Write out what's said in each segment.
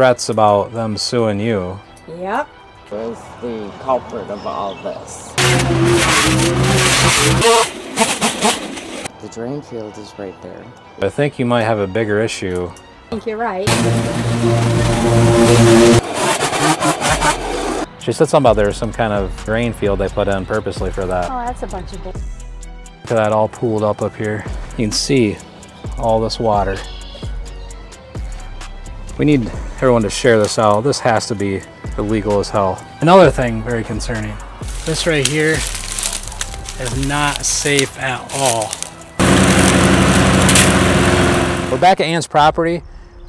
threats about them suing you. Yep. Was the culprit of all this. The drain field is right there. I think you might have a bigger issue. I think you're right. She said something about there was some kind of drain field they put in purposely for that. Oh, that's a bunch of bull. Look at that all pooled up here. You can see all this water. We need everyone to share this out. This has to be illegal as hell. Another thing very concerning. This right here is not safe at all. We're back at Ann's property.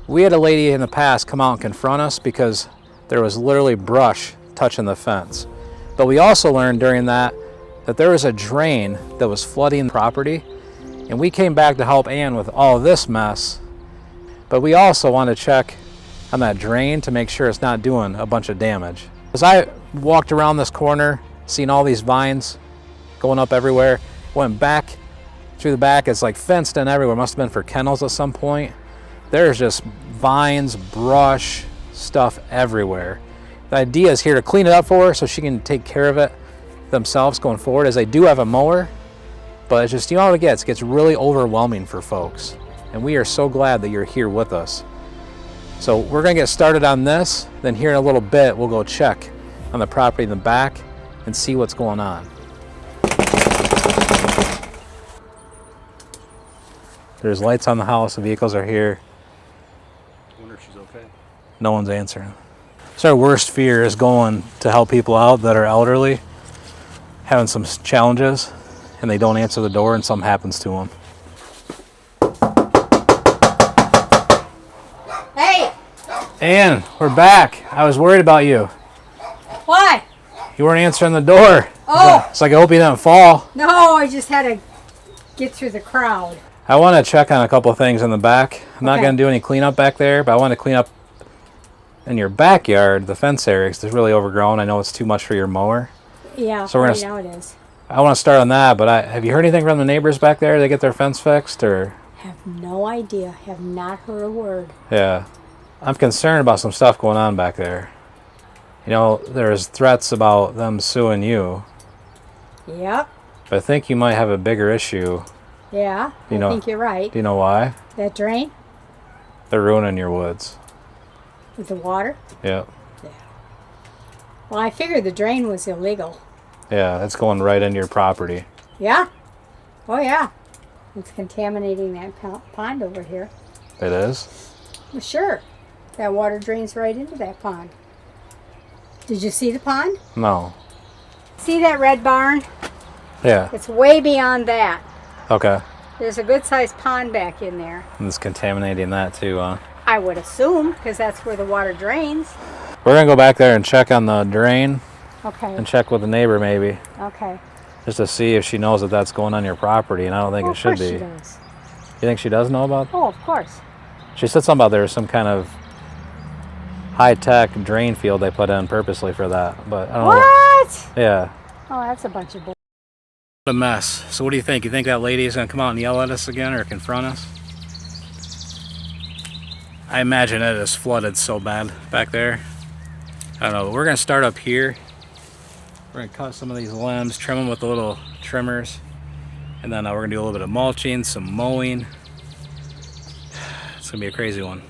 We had a lady in the past come out and confront us because there was literally brush touching the fence. But we also learned during that there was a drain that was flooding the property, and we came back to help Ann with all this mess. But we also want to check on that drain to make sure it's not doing a bunch of damage. As I walked around this corner, seeing all these vines going up everywhere, went back through the back, it's like fenced in everywhere. Must have been for kennels at some point. There's just vines, brush, stuff everywhere. The idea is here to clean it up for her so she can take care of it themselves going forward, as they do have a mower, but it's just, you know how it gets really overwhelming for folks. And we are so glad that you're here with us. So we're gonna get started on this, then here in a little bit, we'll go check on the property in the back and see what's going on. There's lights on the house, the vehicles are here. I wonder if she's okay. No one's answering. So our worst fear is going to help people out that are elderly, having some challenges, and they don't answer the door and something happens to them. Hey! Ann, we're back. I was worried about you. Why? You weren't answering the door. Oh! It's like I hope you didn't fall. No, I just had to get through the crowd. I want to check on a couple things in the back. I'm not Okay. going to do any cleanup back there, but I want to clean up in your backyard, the fence area, 'cause it's really overgrown. I know it's too much for your mower. Yeah, So we're right gonna now it is. I want to start on that, but have you heard anything from the neighbors back there? They get their fence fixed, or? Have no idea. Have not heard a word. Yeah. I'm concerned about some stuff going on back there. You know, there's threats about them suing you, Yep. but I think you might have a bigger issue. Yeah, You know- I think you're right. Do you know why? That drain They're ruining your woods. with the water. Yep. Well, I figured the drain was illegal. Yeah, it's going right into your property. Yeah? Oh, yeah. It's contaminating that pond over here. It is? Well, sure. That water drains right into that pond. Did you see the pond? No. See that red barn? Yeah. It's way beyond that. Okay. There's a good-sized pond back in there. And it's contaminating that too, huh? I would assume, because that's where the water drains. We're going to go back there and check on the drain Okay. and check with the neighbor maybe, Okay. just to see if she knows that that's going on your property, and I don't think it should Of course be. she does. You think she does know about? Oh, of course. She said something about there was some kind of high-tech drain field they put in purposely for that, but I don't know. What? Yeah. Oh, that's a bunch of bull. What a mess. So what do you think? You think that lady is going to come out and yell at us again or confront us? I imagine it is flooded so bad back there. I don't know. We're going to start up here. We're going to cut some of these limbs, trim them with the little trimmers. And then we're going to do a little bit of mulching, some mowing. It's going to be a crazy one.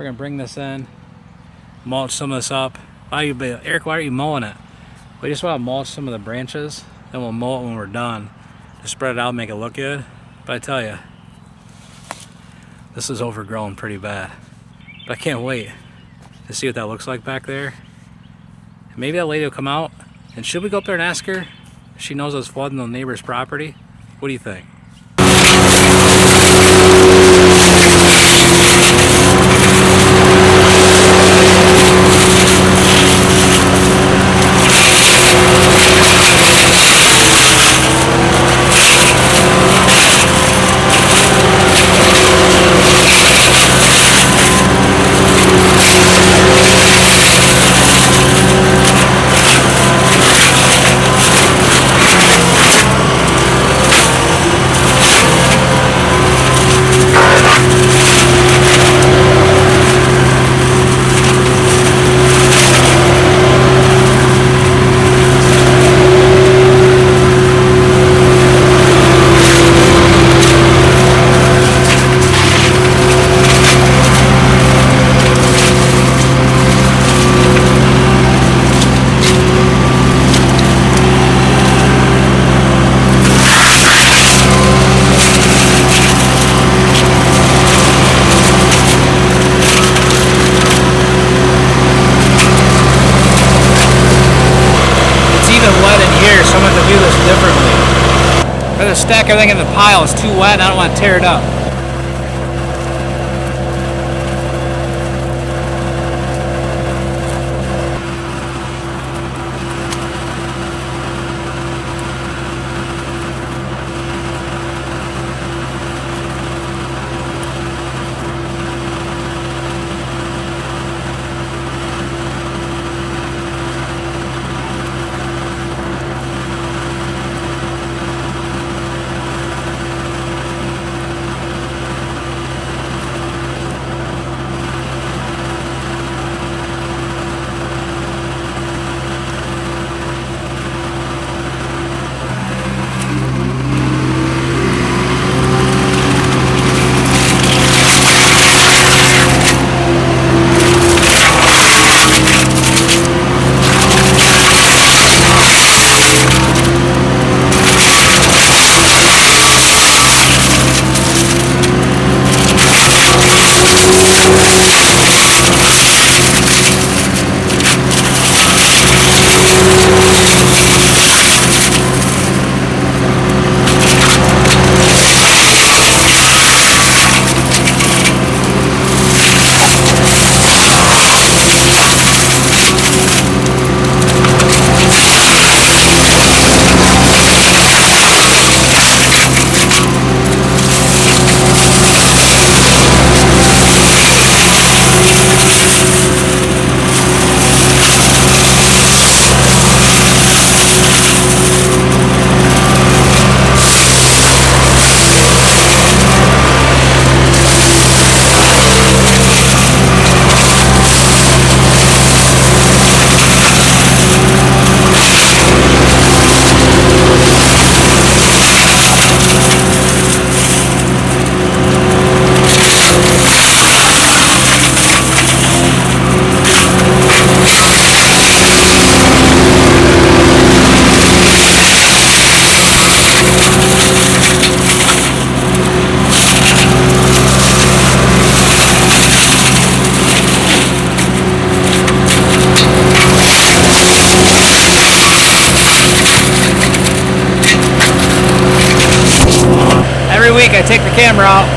gonna bring this in, mulch some of this up. Eric, why are you mowing it? We just want to mulch some of the branches, then we'll mow it when we're done. Just spread it out, make it look good. But I tell you, this is overgrown pretty bad. But I can't wait to see what that looks like back there. Maybe that lady will come out, and should we go up there and ask her if she knows it's flooding the neighbor's property? What do you think? I'd rather stack everything in the pile. It's too wet and I don't want to tear it up. Week I take the camera out.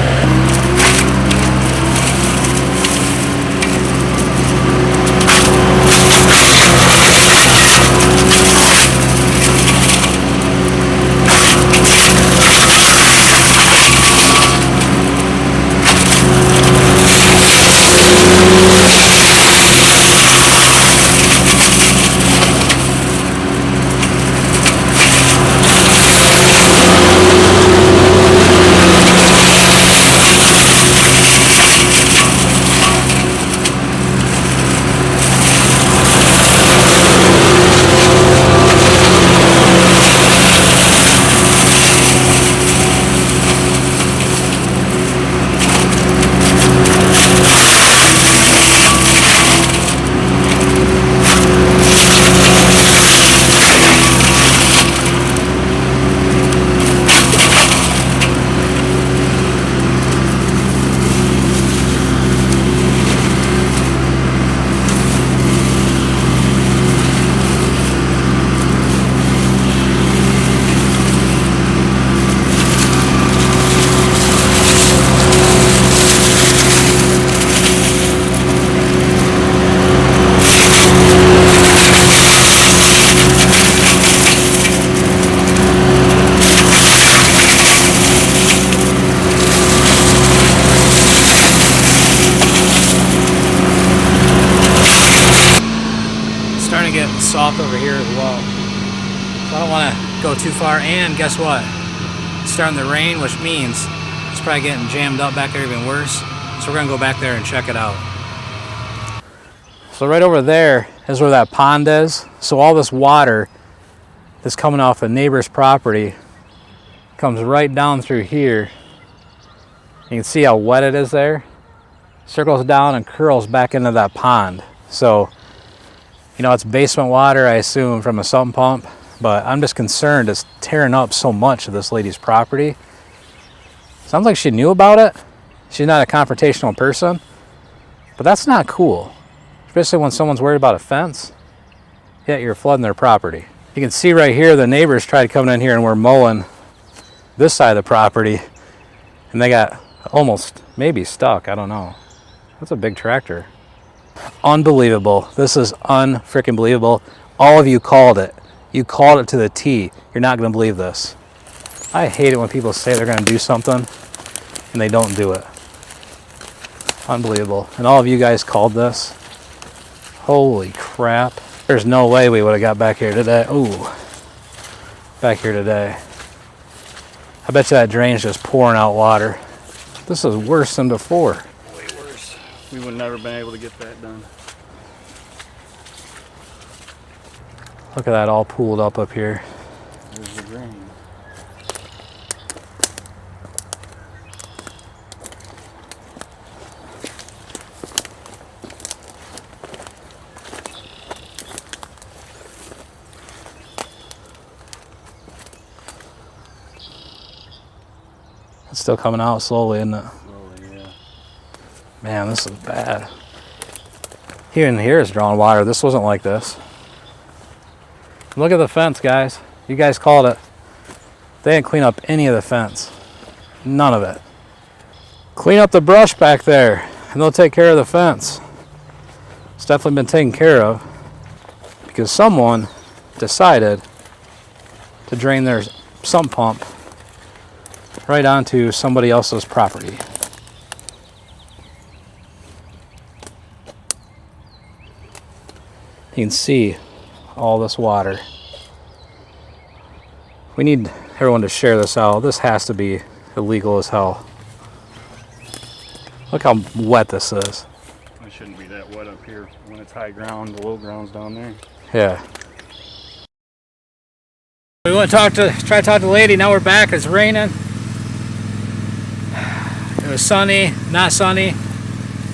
over here as well. So I don't want to go too far. And guess what? It's starting to rain, which means it's probably getting jammed up back there even worse. So we're going to go back there and check it out. So right over there is where that pond is. So all this water that's coming off a neighbor's property comes right down through here. You can see how wet it is there. Circles down and curls back into that pond. So, you know, it's basement water, I assume, from a sump pump. But I'm just concerned it's tearing up so much of this lady's property. Sounds like she knew about it. She's not a confrontational person. But that's not cool. Especially when someone's worried about a fence. Yet you're flooding their property. You can see right here the neighbors tried coming in here and were mowing this side of the property. And they got almost maybe stuck. I don't know. That's a big tractor. Unbelievable. This is unfreaking believable. All of you called it. You called it to the T. You're not going to believe this. I hate it when people say they're going to do something and they don't do it. Unbelievable. And all of you guys called this. Holy crap. There's no way we would have got back here today. Ooh. Back here today. I bet you that drain's just pouring out water. This is worse than before. Way worse. We would never been able to get that done. Look at that all pooled up here. There's the drain. It's still coming out slowly, isn't it? Slowly, yeah. Man, this is bad. Even here is drawing water. This wasn't like this. Look at the fence, guys. You guys called it. They didn't clean up any of the fence. None of it. Clean up the brush back there, and they'll take care of the fence. It's definitely been taken care of because someone decided to drain their sump pump right onto somebody else's property. You can see all this water. We need everyone to share this out. This has to be illegal as hell. Look how wet this is. It shouldn't be that wet up here when it's high ground. The low ground's down there. Yeah. We want to try to talk to the lady. Now we're back. It's raining. It was sunny, not sunny.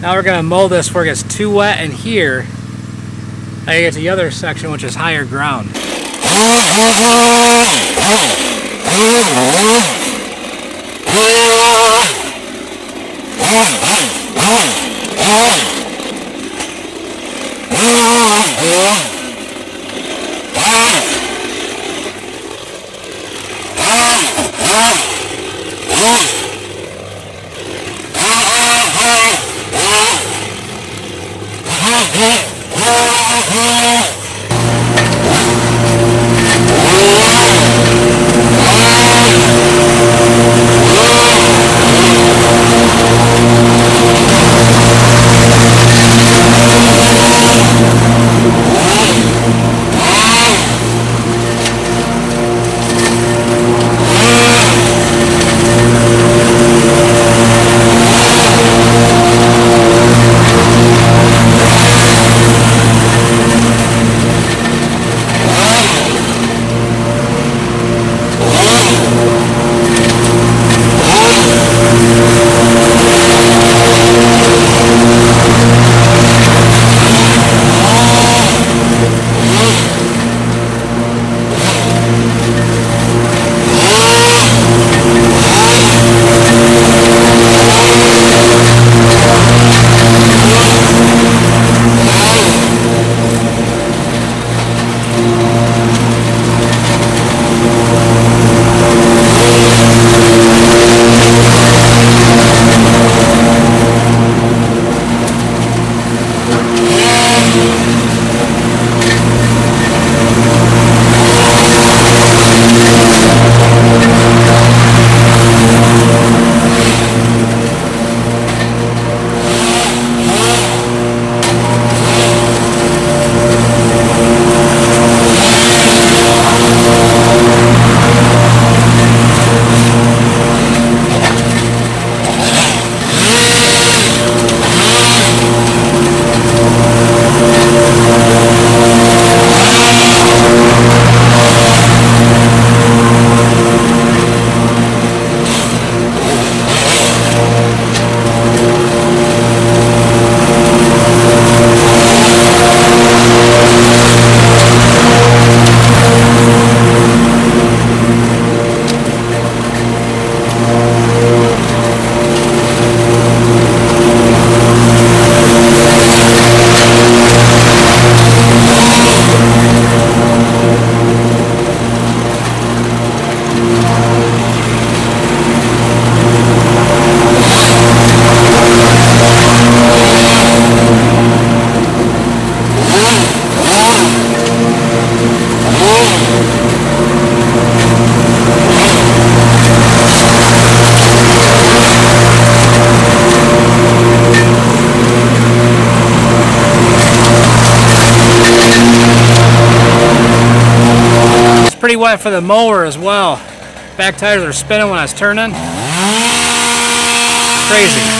Now we're gonna mow this before it gets too wet in here. I get to the other section, which is higher ground. pretty wet for the mower as well. Back tires are spinning when I was turning. Crazy.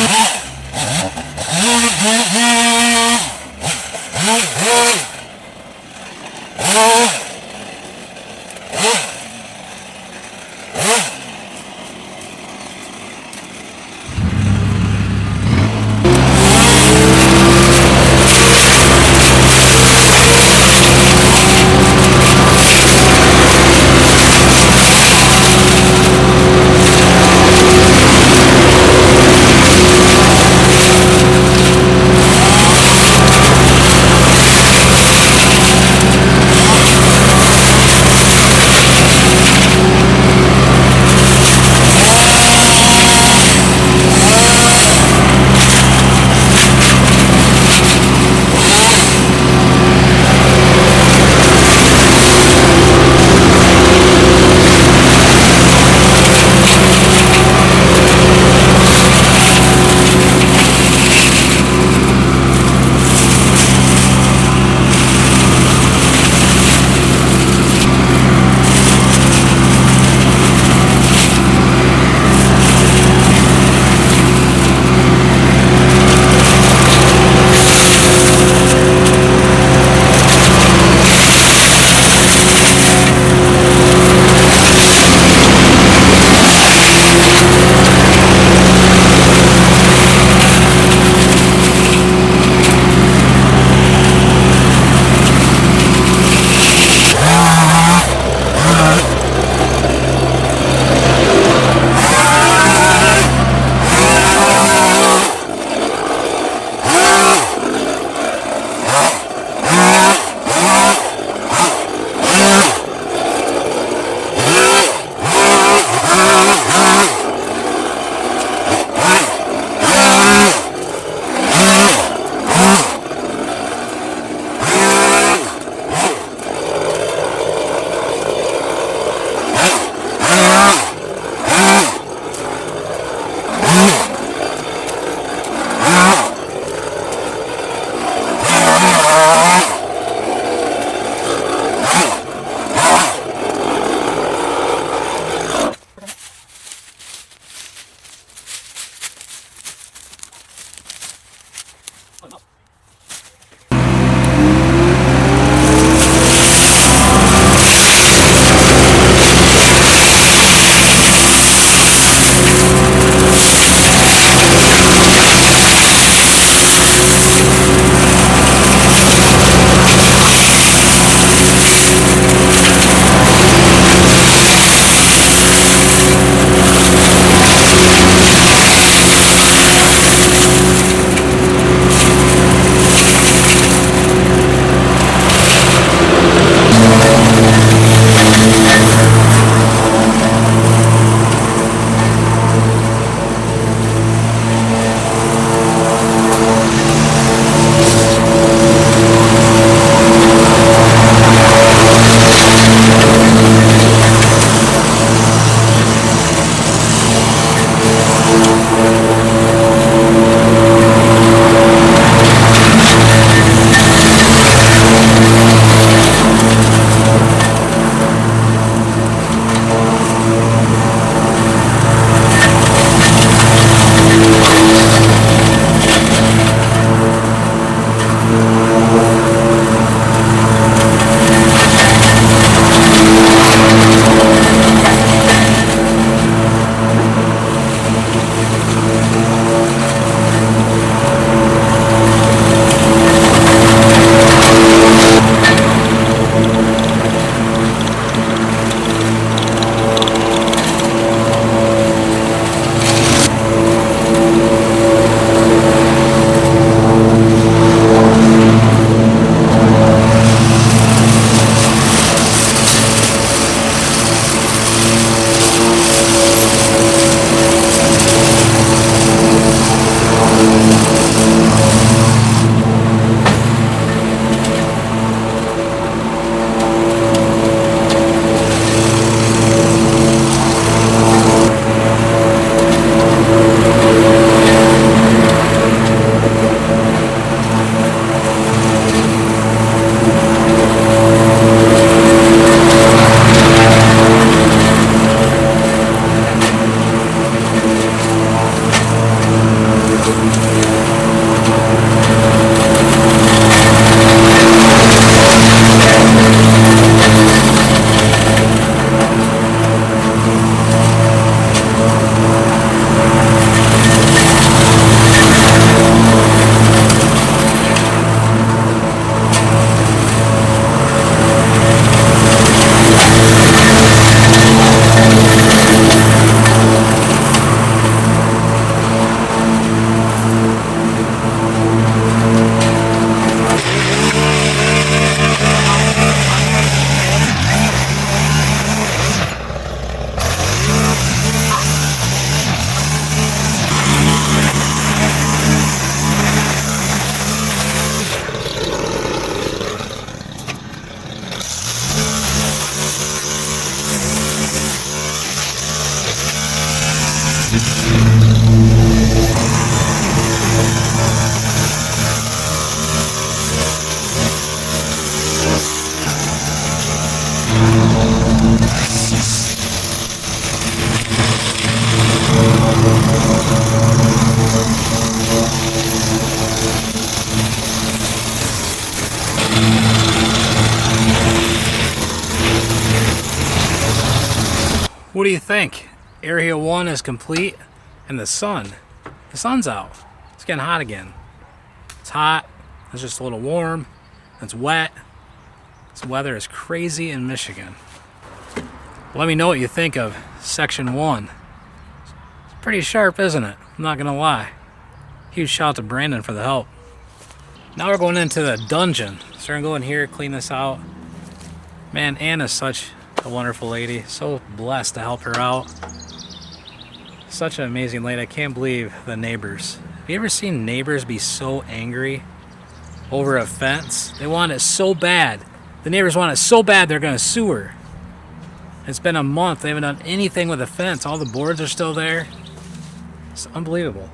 do you think? Area 1 is complete, and the sun's out. It's getting hot again. It's hot, it's just a little warm, it's wet. This weather is crazy in Michigan. Let me know what you think of section 1. It's pretty sharp, isn't it? I'm not gonna lie. Huge shout out to Brandon for the help. Now we're going into the dungeon. So we're gonna go in here, clean this out. Man, Anna's such a wonderful lady. So blessed to help her out. Such an amazing lady. I can't believe the neighbors. Have you ever seen neighbors be so angry over a fence? They want it so bad. The neighbors want it so bad they're gonna sue her. It's been a month. They haven't done anything with the fence. All the boards are still there. It's unbelievable.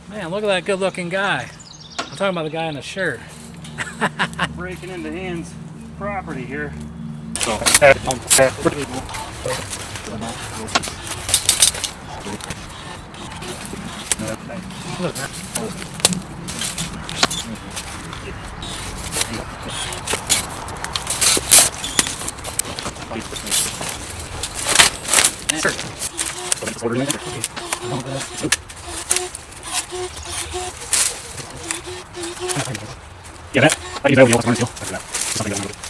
Man, look at that good-looking guy. I'm talking about the guy in the shirt. Breaking into Ann's property here. So, yeah, that is over. Something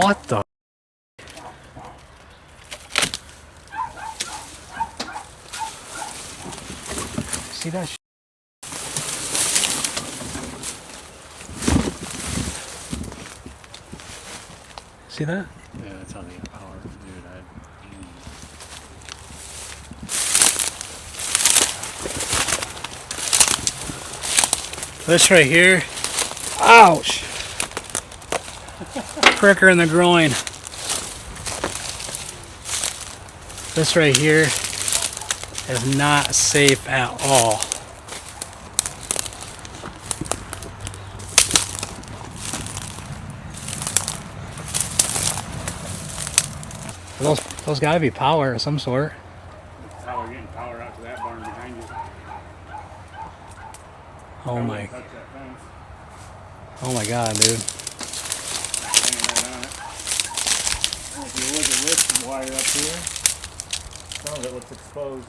What the? See that? See that? Yeah, that's how they get power, dude. This right here. Ouch! Pricker in the groin. This right here is not safe at all. Those gotta be power of some sort. That's how we're getting power out to that barn behind you. Oh my! Touch that fence. Oh my God, dude! Hanging right on it. If you look at this wire up here, some of it looks exposed.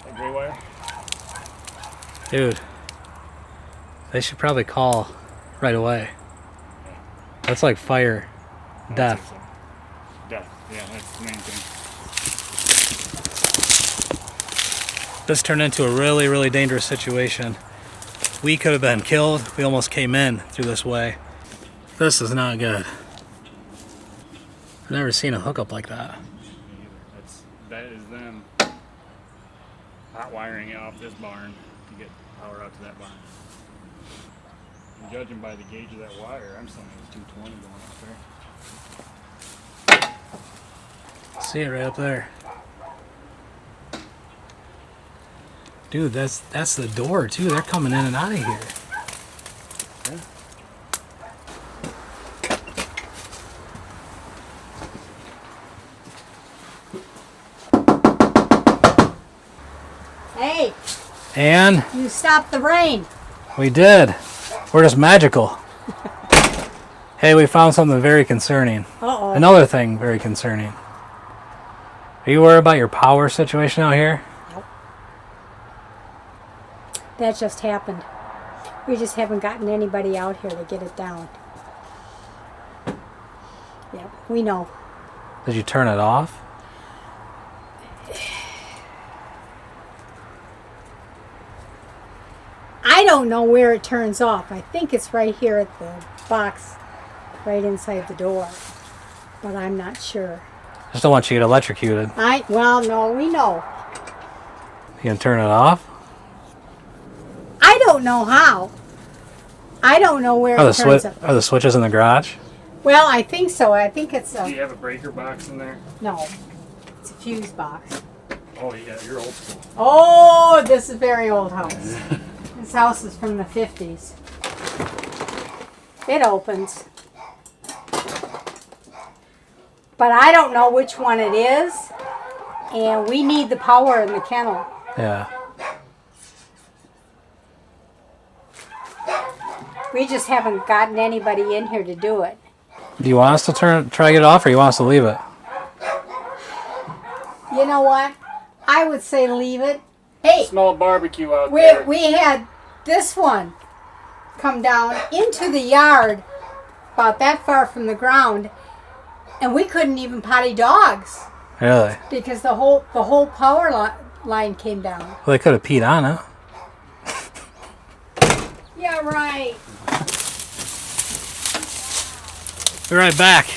That gray wire? Dude, they should probably call right away. That's like fire, death. Death, yeah, that's the main thing. This turned into a really, really dangerous situation. We could have been killed. We almost came in through this way. This is not good. I've never seen a hookup like that. That is them hot wiring it off this barn to get power out to that barn. And judging by the gauge of that wire, I'm saying it was 220 going up there. See it right up there. Dude, that's the door too. They're coming in and out of here. Hey, And you stopped the rain. we did. We're just magical. Hey, we found something very concerning. Uh-oh. Another thing very concerning. Are you worried about your power situation out here? That just happened. We just haven't gotten anybody out here to get it down. Yeah, we know. Did you turn it off? I don't know where it turns off. I think it's right here at the box, right inside the door. But I'm not sure. Just don't want you to get electrocuted. Well, no, we know. You can turn it off? I don't know how. I don't know where it turns off. Are the switches in the garage? Well, I think so. I think it's Do you a... have a breaker box in there? No. It's a fuse box. Oh yeah, you're old school. Oh, this is a very old house. This house is from the 50s. It opens. But I don't know which one it is. And we need the power in the kennel. Yeah. We just haven't gotten anybody in here to do it. Do you want us to try to get it off, or you want us to leave it? You know what? I would say leave it. Hey, Smell a barbecue out there. we had this one come down into the yard about that far from the ground, and we couldn't even potty dogs Really? because the whole power line came down. Well, they could have peed on it. Yeah, right. Be right back.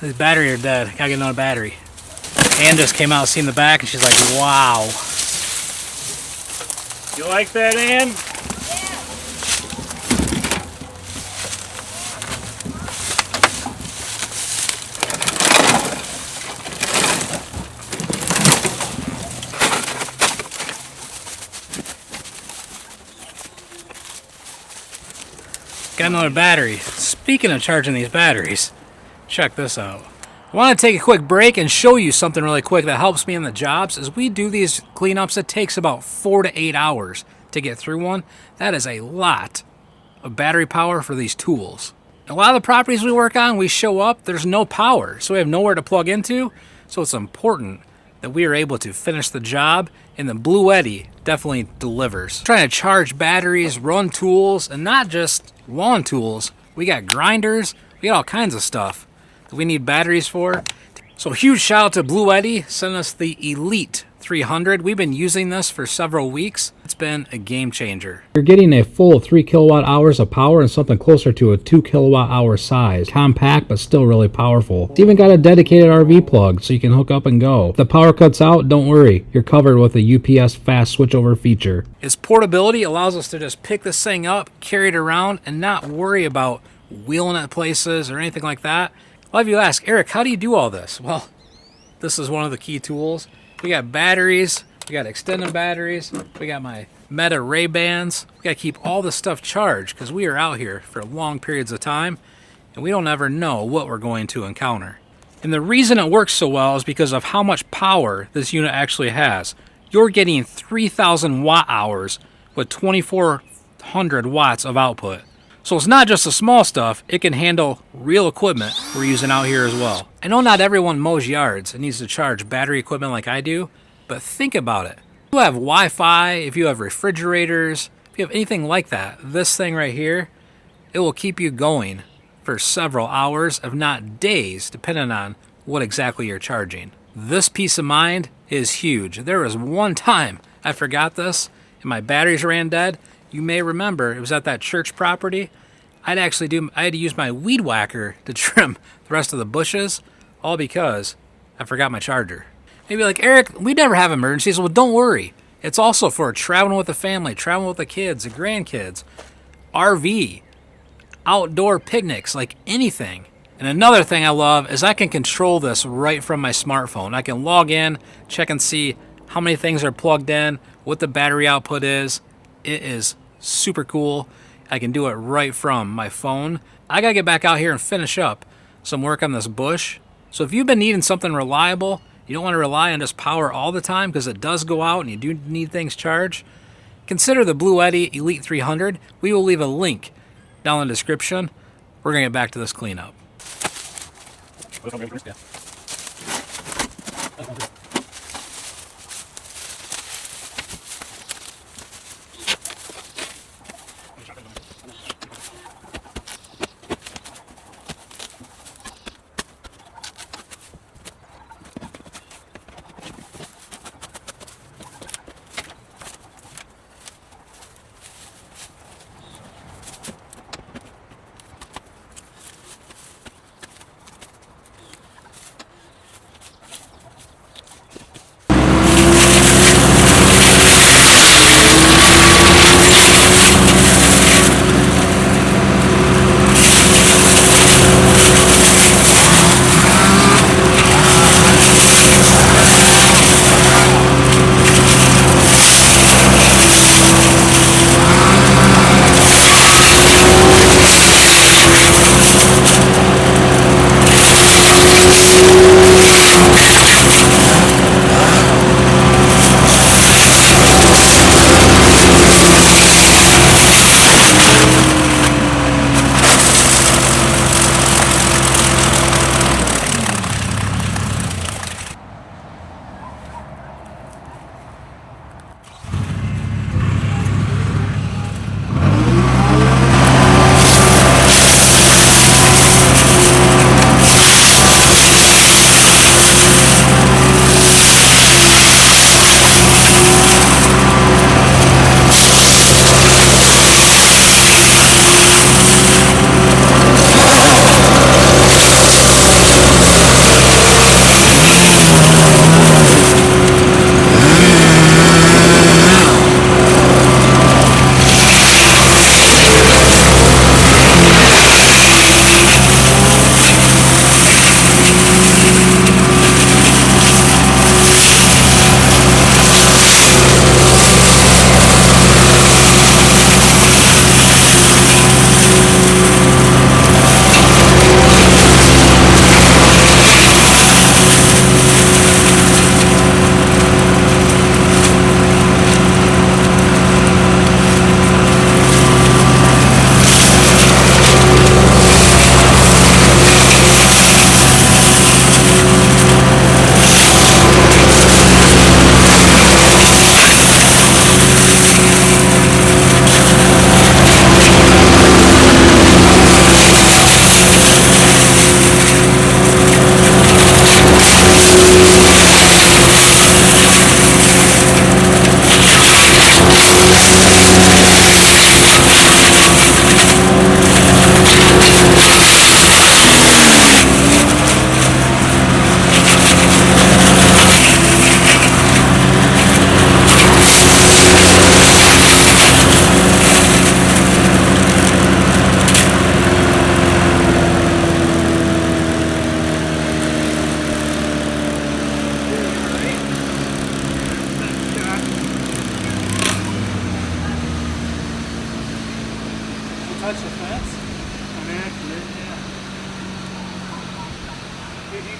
This battery are dead. Gotta get another battery. Ann just came out, seen the back, and she's like, wow. You like that, Ann? Got another battery. Speaking of charging these batteries, check this out. I want to take a quick break and show you something really quick that helps me in the jobs. As we do these cleanups, it takes about 4 to 8 hours to get through one. That is a lot of battery power for these tools. A lot of the properties we work on, we show up, there's no power, so we have nowhere to plug into. So it's important that we are able to finish the job, and the Blue Eddy definitely delivers. Trying to charge batteries, run tools, and not just lawn tools. We got grinders, We got all kinds of stuff that we need batteries for. So huge shout out to Blue Eddy sending us the Elite 300. We've been using this for several weeks. It's been a game changer. You're getting a full 3 kilowatt hours of power and something closer to a 2 kilowatt hour size. Compact, but still really powerful. It's even got a dedicated RV plug so you can hook up and go. If the power cuts out, don't worry. You're covered with a UPS fast switchover feature. Its portability allows us to just pick this thing up, carry it around, and not worry about wheeling it places or anything like that. A lot of you ask, Eric, how do you do all this? Well, this is one of the key tools. We got batteries, we got extended batteries, we got my Meta Ray-Bans. We got to keep all this stuff charged because we are out here for long periods of time and we don't ever know what we're going to encounter. And the reason it works so well is because of how much power this unit actually has. You're getting 3,000 watt hours with 2,400 watts of output. So it's not just the small stuff, it can handle real equipment we're using out here as well. I know not everyone mows yards and needs to charge battery equipment like I do, but think about it. If you have Wi-Fi, if you have refrigerators, if you have anything like that, this thing right here, it will keep you going for several hours, if not days, depending on what exactly you're charging. This peace of mind is huge. There was one time I forgot this and my batteries ran dead. You may remember it was at that church property. I had to use my weed whacker to trim the rest of the bushes, all because I forgot my charger. Maybe like, Eric, we never have emergencies. Well, don't worry. It's also for traveling with the family, traveling with the kids, the grandkids, RV, outdoor picnics, like anything. And another thing I love is I can control this right from my smartphone. I can log in, check and see how many things are plugged in, what the battery output is. It is super cool. I can do it right from my phone. I gotta get back out here and finish up some work on this bush. So if you've been needing something reliable, you don't want to rely on just power all the time because it does go out and you do need things charged, consider the Blue Eddy Elite 300. We will leave a link down in the description. We're gonna get back to this cleanup.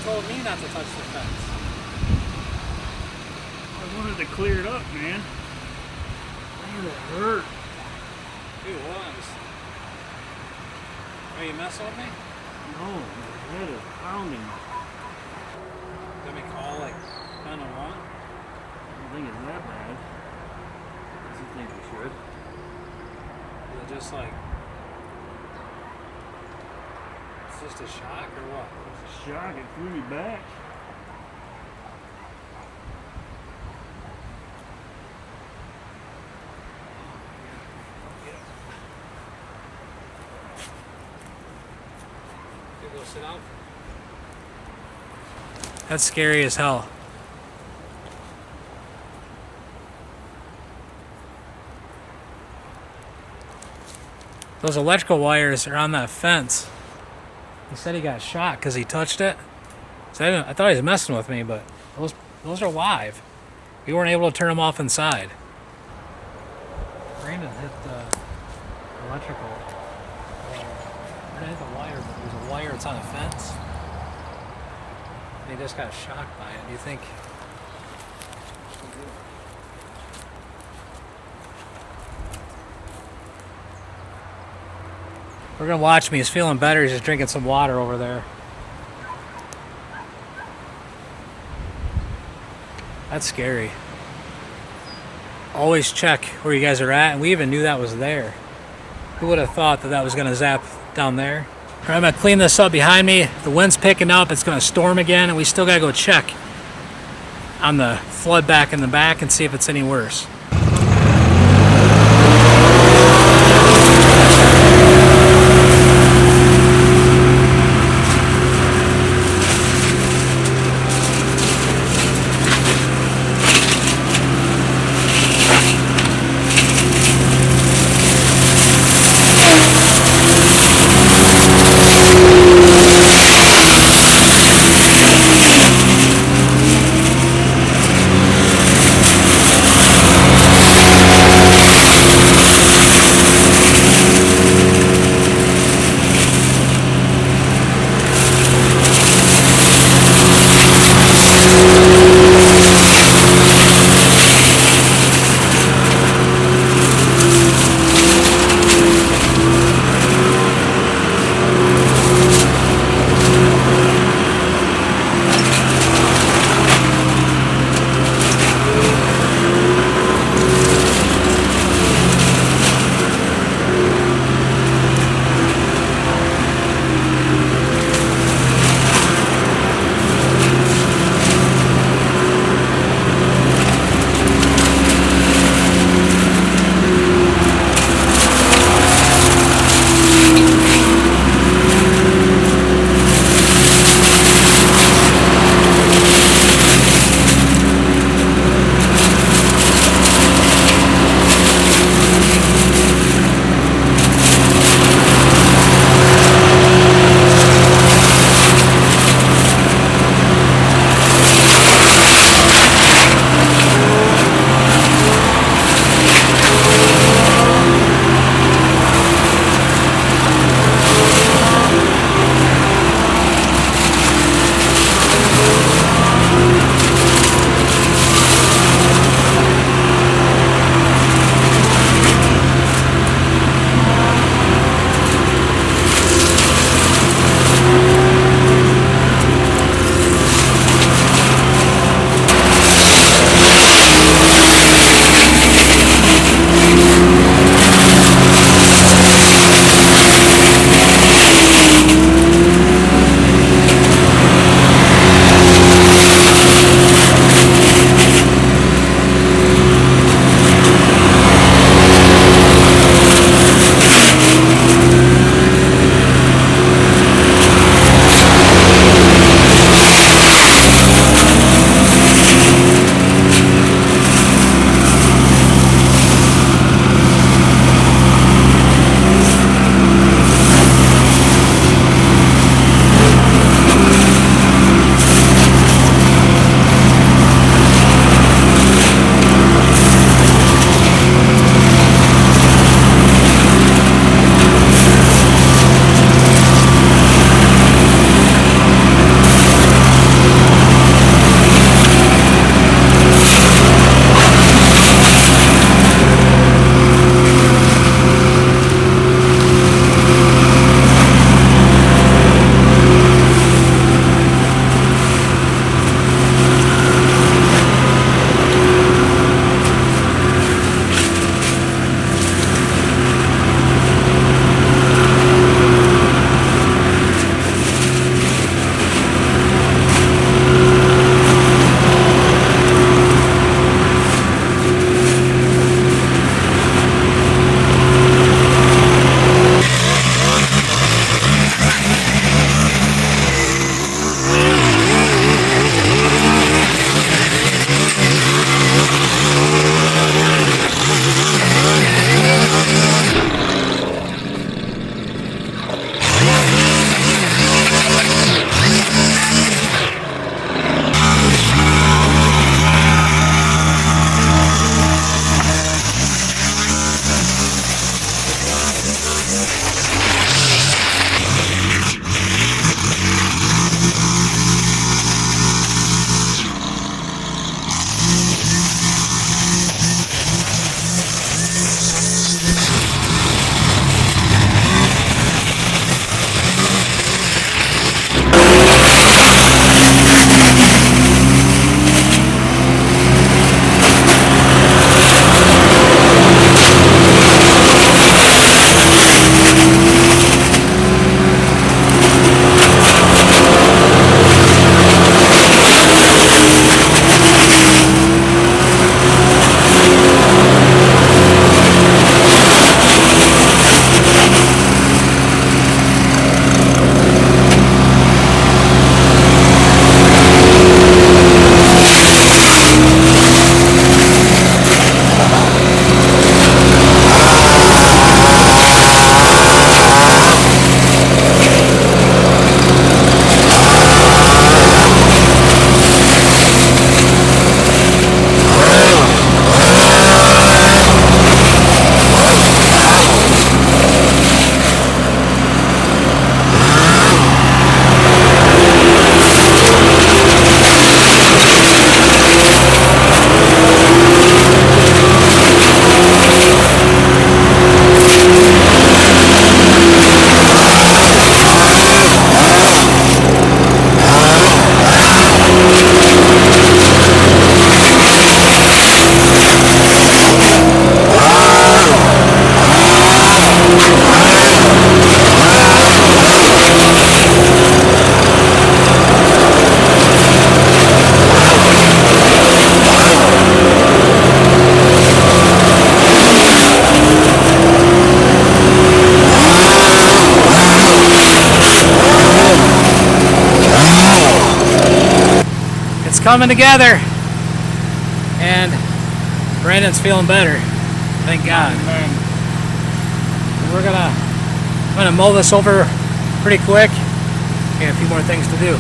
told me not to touch the fence. I wanted to clear it up, man. Man, it hurt. It was. Are you messing with me? No, my head is pounding. Let me call like 911. I don't think it's that bad. Does you think we should? Is it just like, it's just a shock or what? It's a shock. It threw me back. Go sit down. That's scary as hell. Those electrical wires are on that fence. He said he got shot because he touched it. So I thought he was messing with me, but those are live. We weren't able to turn them off inside. Brandon hit the electrical. I didn't hit the wire, but there's a wire that's on a fence. And he just got shocked by it. Do you think? We're gonna watch me. He's feeling better. He's just drinking some water over there. That's scary. Always check where you guys are at, and we even knew that was there. Who would have thought that that was gonna zap down there? All right, I'm gonna clean this up behind me. The wind's picking up. It's gonna storm again, and we still gotta go check on the flood back in the back and see if it's any worse. It's coming together. And Brandon's feeling better. Thank God. Amen. I'm gonna mow this over pretty quick. Got a few more things to do.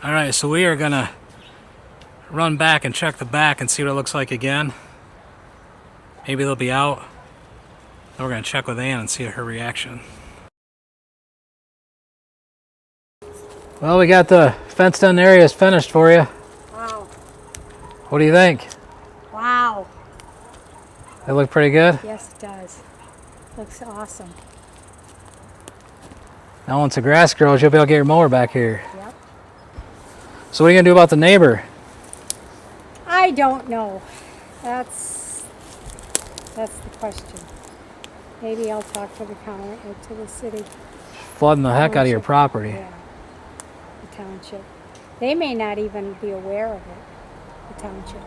Alright, so we are gonna run back and check the back and see what it looks like again. Maybe they'll be out. Then we're gonna check with Ann and see her reaction. Well, we got the fenced in areas finished for you. Wow. What do you think? Wow. They look pretty good? Yes, it does. Looks awesome. Now once the grass grows, you'll be able to get your mower back here. Yep. So what are you gonna do about the neighbor? I don't know. That's the question. Maybe I'll talk to the county or to the city. Flooding the heck out of your Township. property. Yeah. The township. They may not even be aware of it. The township.